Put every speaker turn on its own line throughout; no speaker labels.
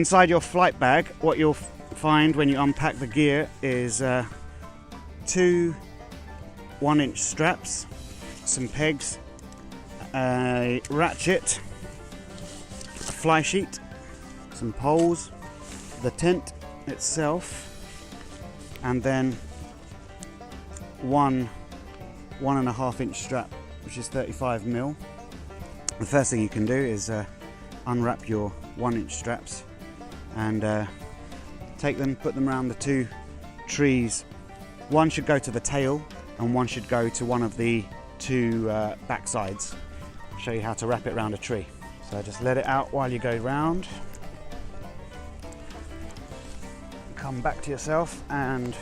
Inside your flight bag, what you'll find when you unpack the gear is 2 1-inch straps, some pegs, a ratchet, a fly sheet, some poles, the tent itself, and then 1.5 inch strap, which is 35mm. The first thing you can do is unwrap your 1-inch straps and take them, put them around the 2 trees. One should go to the tail and one should go to one of the 2 back sides. I'll show you how to wrap it around a tree. So just let it out while you go round. Come back to yourself and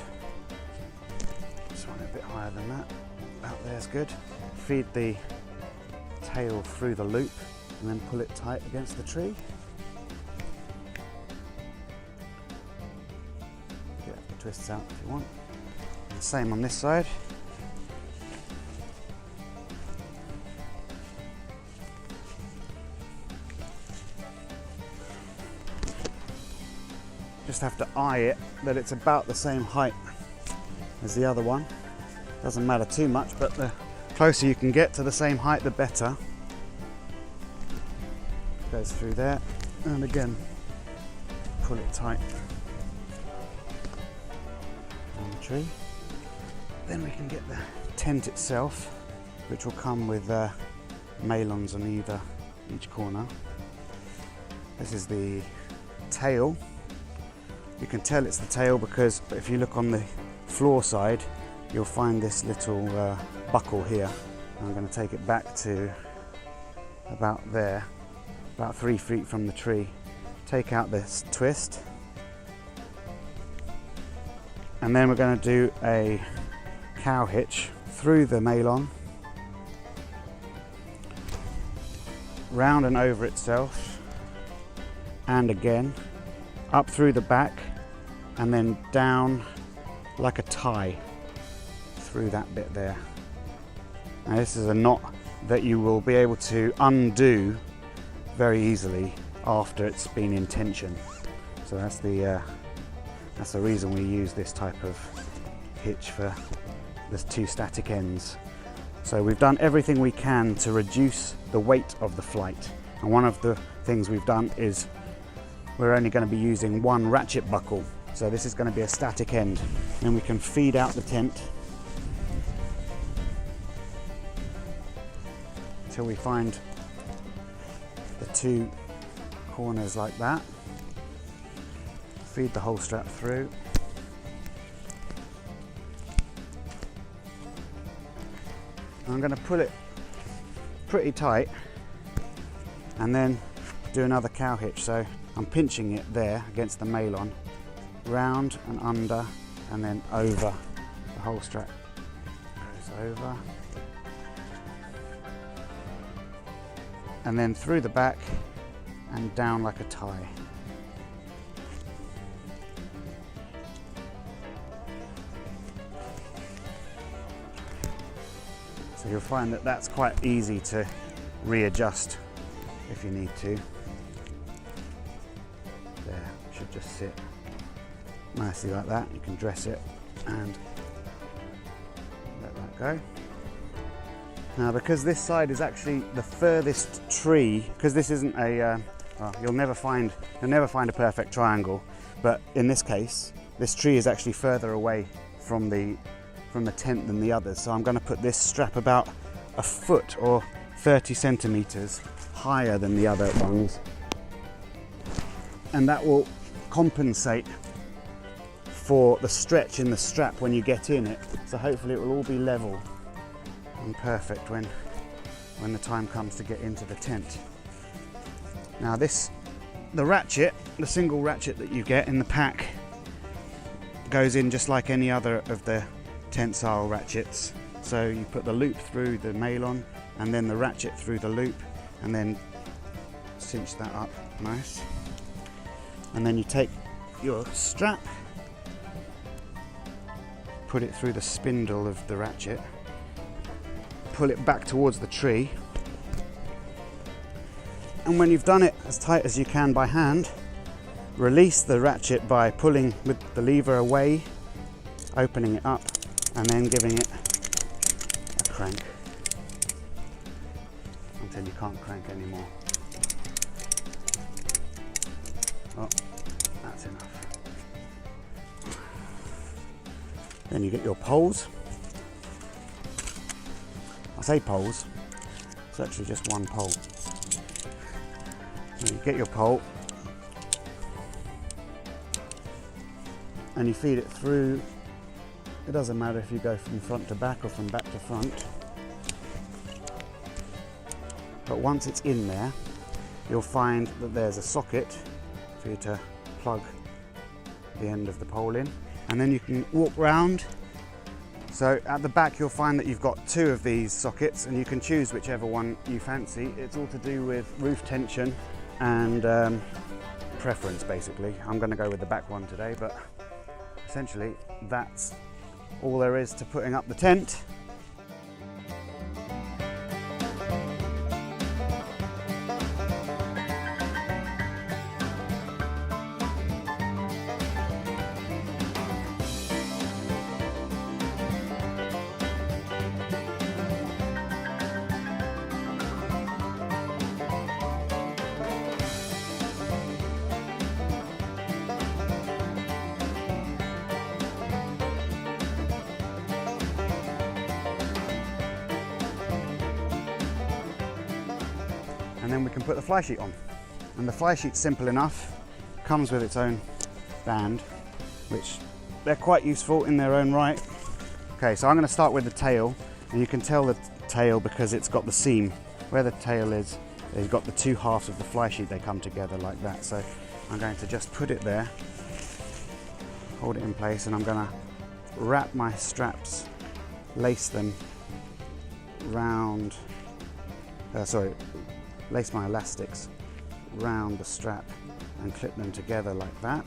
this one a bit higher than that. About there's good. Feed the tail through the loop and then pull it tight against the tree. Get the twists out if you want. And the same on this side. Just have to eye it that it's about the same height as the other one. Doesn't matter too much, but the closer you can get to the same height, the better. Goes through there, and again, pull it tight on the tree. Then we can get the tent itself, which will come with mailons on each corner. This is the tail. You can tell it's the tail because if you look on the floor side, you'll find this little buckle here. I'm going to take it back to about there, about 3 feet from the tree. Take out this twist, and then we're going to do a cow hitch through the mailon, round and over itself, and again up through the back, and then down like a tie through that bit there. Now this is a knot that you will be able to undo very easily after it's been in tension. So that's the reason we use this type of hitch for the 2 static ends. So we've done everything we can to reduce the weight of the flight, and one of the things we've done is we're only going to be using 1 ratchet buckle. So this is going to be a static end, and we can feed out the tent until we find the 2 corners like that. Feed the whole strap through. I'm going to pull it pretty tight and then do another cow hitch. So I'm pinching it there against the mailon, round and under, and then over. The whole strap goes over, and then through the back and down like a tie. So you'll find that that's quite easy to readjust if you need to. There, should just sit nicely like that. You can dress it and let that go. Now, because this side is actually the furthest tree, because this isn't a, well, you'll never find a perfect triangle, but in this case, this tree is actually further away from the tent than the others. So I'm going to put this strap about a foot or 30 centimeters higher than the other ones, and that will compensate for the stretch in the strap when you get in it. So hopefully it will all be level and perfect when the time comes to get into the tent. Now the ratchet, the single ratchet that you get in the pack, goes in just like any other of the tensile ratchets. So you put the loop through the mailon and then the ratchet through the loop, and then cinch that up nice. And then you take your strap, put it through the spindle of the ratchet, pull it back towards the tree, and when you've done it as tight as you can by hand, release the ratchet by pulling with the lever away, opening it up, and then giving it a crank until you can't crank anymore. Oh, that's enough. Then you get your poles. I say poles, it's actually just one pole. So you get your pole and you feed it through. It doesn't matter if you go from front to back or from back to front. But once it's in there, you'll find that there's a socket for you to plug the end of the pole in. And then you can walk round. So at the back you'll find that you've got 2 of these sockets and you can choose whichever one you fancy. It's all to do with roof tension and preference basically. I'm going to go with the back one today, but essentially that's all there is to putting up the tent. And then we can put the fly sheet on. And the fly sheet's simple enough, comes with its own band, which they're quite useful in their own right. Okay, so I'm going to start with the tail, and you can tell the tail because it's got the seam. Where the tail is, they've got the 2 halves of the fly sheet, they come together like that. So I'm going to just put it there, hold it in place, and I'm going to wrap my straps, lace them round, lace my elastics round the strap and clip them together like that.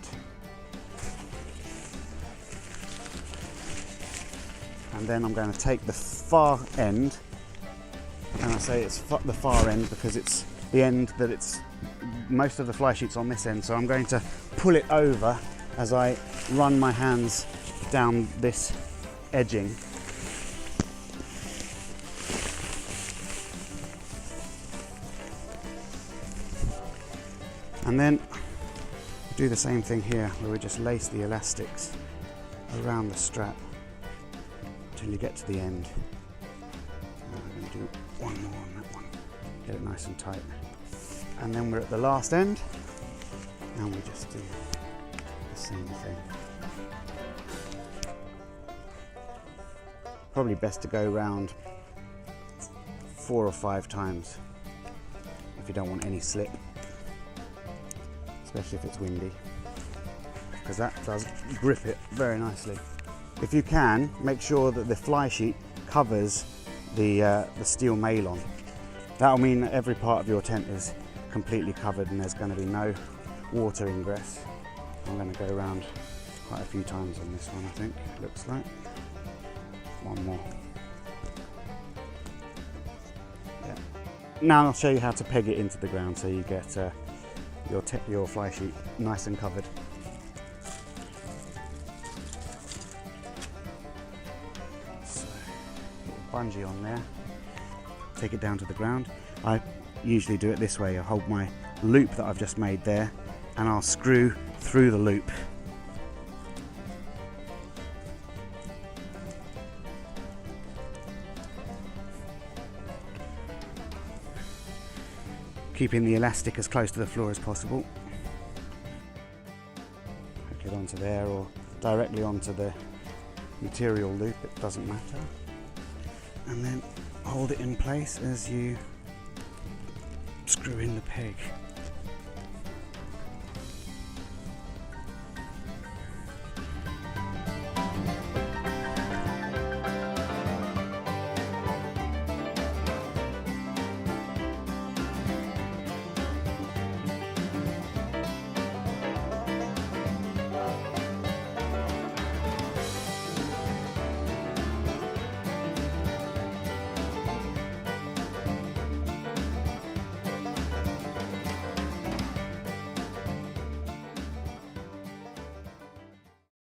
And then I'm going to take the far end, and I say it's the far end because it's the end that it's, most of the fly sheet's on this end, so I'm going to pull it over as I run my hands down this edging. And then do the same thing here, where we just lace the elastics around the strap until you get to the end. And I'm going to do one more on that one, get it nice and tight. And then we're at the last end, and we just do the same thing. Probably best to go around 4 or 5 times if you don't want any slip, especially if it's windy, because that does grip it very nicely. If you can, make sure that the fly sheet covers the steel mailon. That'll mean that every part of your tent is completely covered and there's going to be no water ingress. I'm going to go around quite a few times on this one, I think, it looks like. One more. Yeah. Now I'll show you how to peg it into the ground so you get your fly sheet nice and covered. So, get a bungee on there, take it down to the ground. I usually do it this way. I hold my loop that I've just made there and I'll screw through the loop. Keeping the elastic as close to the floor as possible. Hook it onto there or directly onto the material loop, it doesn't matter. And then hold it in place as you screw in the peg.